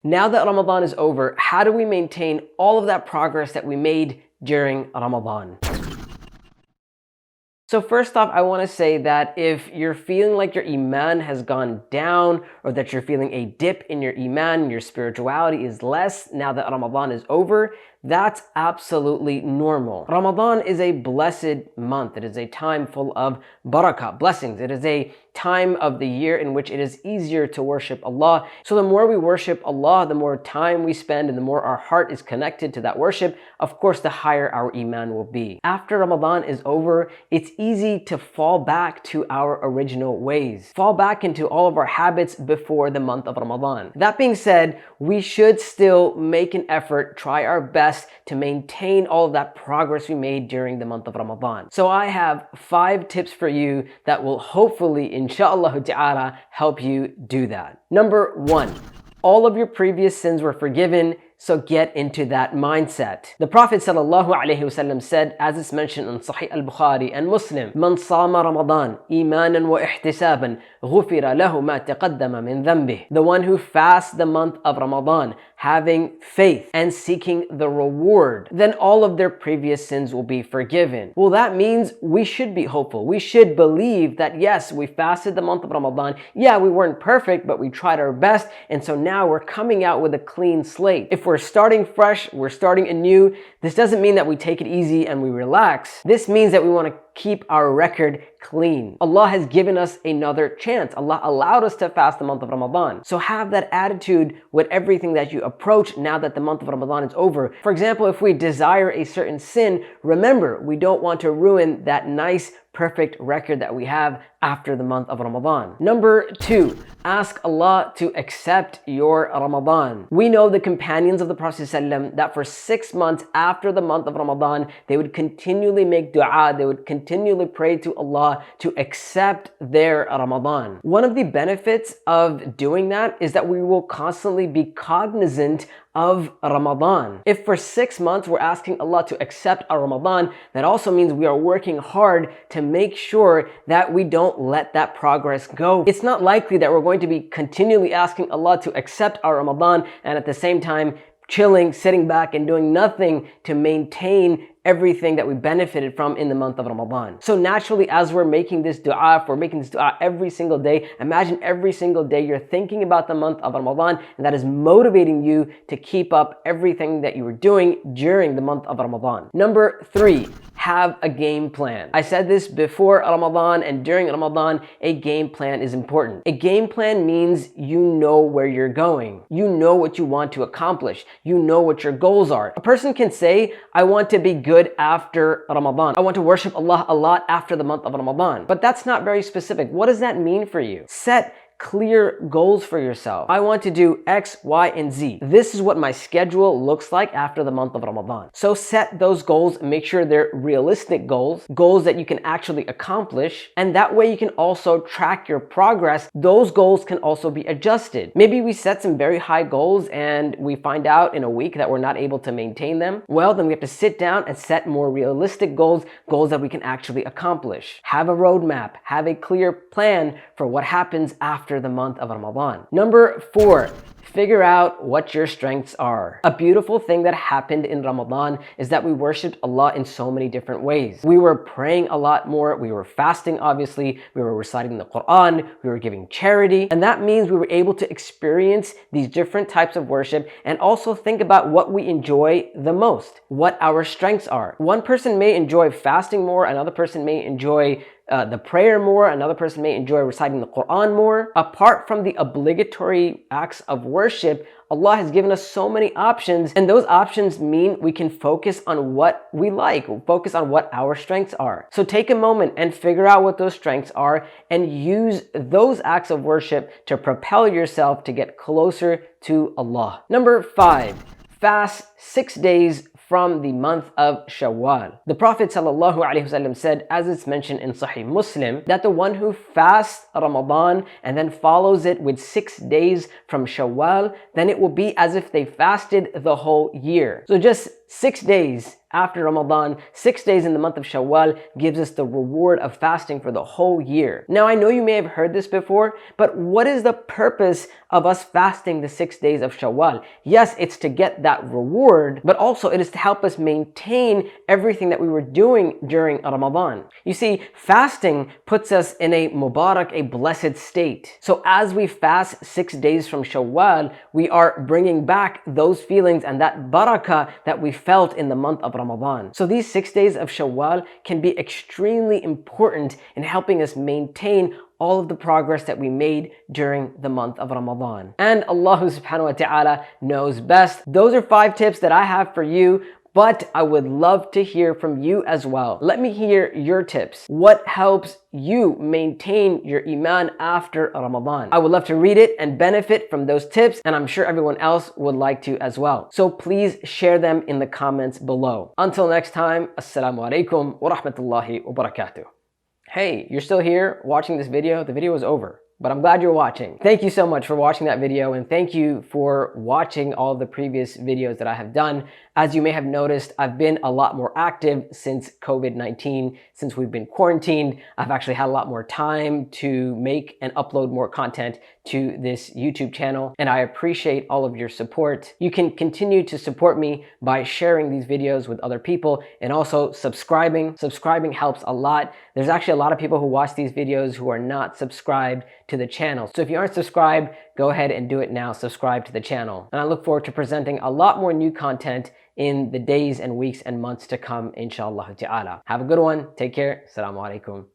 Now that Ramadan is over, how do we maintain all of that progress that we made during Ramadan? So first off, I want to say that if you're feeling like your iman has gone down, or that you're feeling a dip in your iman, your spirituality is less now that Ramadan is over, that's absolutely normal. Ramadan is a blessed month. It is a time full of barakah, blessings. It is a time of the year in which it is easier to worship Allah. So the more we worship Allah, the more time we spend and the more our heart is connected to that worship, of course, the higher our iman will be. After Ramadan is over, it's easy to fall back to our original ways, fall back into all of our habits before the month of Ramadan. That being said, we should still make an effort, try our best to maintain all of that progress we made during the month of Ramadan. So I have 5 tips for you that will hopefully, inshallah ta'ala, help you do that. Number 1, all of your previous sins were forgiven. So get into that mindset. The Prophet ﷺ said, as it's mentioned in Sahih al-Bukhari and Muslim, "Man sama Ramadan imanan wa ihtisaban, ghufira lahu ma taqaddama min dhanbih." The one who fasts the month of Ramadan, having faith and seeking the reward, then all of their previous sins will be forgiven. Well, that means we should be hopeful. We should believe that yes, we fasted the month of Ramadan. Yeah, we weren't perfect, but we tried our best. And so now we're coming out with a clean slate. If we're starting fresh, we're starting anew, this doesn't mean that we take it easy and we relax. This means that we want to keep our record clean. Allah has given us another chance. Allah allowed us to fast the month of Ramadan. So have that attitude with everything that you approach now that the month of Ramadan is over. For example, if we desire a certain sin, remember, we don't want to ruin that nice, perfect record that we have after the month of Ramadan. Number 2, ask Allah to accept your Ramadan. We know the companions of the Prophet ﷺ that for 6 months after the month of Ramadan, they would continually make dua, they would continually pray to Allah to accept their Ramadan. One of the benefits of doing that is that we will constantly be cognizant of Ramadan. If for 6 months we're asking Allah to accept our Ramadan, that also means we are working hard to make sure that we don't let that progress go. It's not likely that we're going to be continually asking Allah to accept our Ramadan and at the same time chilling, sitting back and doing nothing to maintain everything that we benefited from in the month of Ramadan. So naturally, as we're making this dua, if we're making this dua every single day, imagine every single day you're thinking about the month of Ramadan, and that is motivating you to keep up everything that you were doing during the month of Ramadan. Number 3, have a game plan. I said this before Ramadan and during Ramadan, a game plan is important. A game plan means you know where you're going. You know what you want to accomplish. You know what your goals are. A person can say, I want to be good after Ramadan. I want to worship Allah a lot after the month of Ramadan. But that's not very specific. What does that mean for you? Set clear goals for yourself. I want to do X, Y, and Z. This is what my schedule looks like after the month of Ramadan. So set those goals, make sure they're realistic goals, goals that you can actually accomplish, and that way you can also track your progress. Those goals can also be adjusted. Maybe we set some very high goals and we find out in a week that we're not able to maintain them. Well, then we have to sit down and set more realistic goals, goals that we can actually accomplish. Have a roadmap, have a clear plan for what happens after the month of Ramadan. Number 4, figure out what your strengths are. A beautiful thing that happened in Ramadan is that we worshiped Allah in so many different ways. We were praying a lot more, we were fasting obviously, we were reciting the Quran, we were giving charity, and that means we were able to experience these different types of worship and also think about what we enjoy the most, what our strengths are. One person may enjoy fasting more, another person may enjoy the prayer more, another person may enjoy reciting the Quran more. Apart from the obligatory acts of worship, Allah has given us so many options, and those options mean we can focus on what we like, focus on what our strengths are. So take a moment and figure out what those strengths are and use those acts of worship to propel yourself to get closer to Allah. Number 5, fast 6 days from the month of Shawwal. The Prophet ﷺ said, as it's mentioned in Sahih Muslim, that the one who fasts Ramadan and then follows it with 6 days from Shawwal, then it will be as if they fasted the whole year. So just 6 days after Ramadan, 6 days in the month of Shawwal gives us the reward of fasting for the whole year. Now, I know you may have heard this before, but what is the purpose of us fasting the 6 days of Shawwal? Yes, it's to get that reward, but also it is to help us maintain everything that we were doing during Ramadan. You see, fasting puts us in a Mubarak, a blessed state. So as we fast 6 days from Shawwal, we are bringing back those feelings and that barakah that we felt in the month of Ramadan. So these 6 days of Shawwal can be extremely important in helping us maintain all of the progress that we made during the month of Ramadan. And Allah subhanahu wa ta'ala knows best. Those are 5 tips that I have for you, but I would love to hear from you as well. Let me hear your tips. What helps you maintain your Iman after Ramadan? I would love to read it and benefit from those tips, and I'm sure everyone else would like to as well. So please share them in the comments below. Until next time, Assalamu alaikum wa rahmatullahi wa barakatuh. Hey, you're still here watching this video? The video is over, but I'm glad you're watching. Thank you so much for watching that video, and thank you for watching all of the previous videos that I have done. As you may have noticed, I've been a lot more active since COVID-19, since we've been quarantined. I've actually had a lot more time to make and upload more content to this YouTube channel, and I appreciate all of your support. You can continue to support me by sharing these videos with other people and also subscribing. Subscribing helps a lot. There's actually a lot of people who watch these videos who are not subscribed to the channel. So if you aren't subscribed, go ahead and do it now. Subscribe to the channel. And I look forward to presenting a lot more new content in the days and weeks and months to come, inshallah ta'ala. Have a good one. Take care. Assalamu alaikum.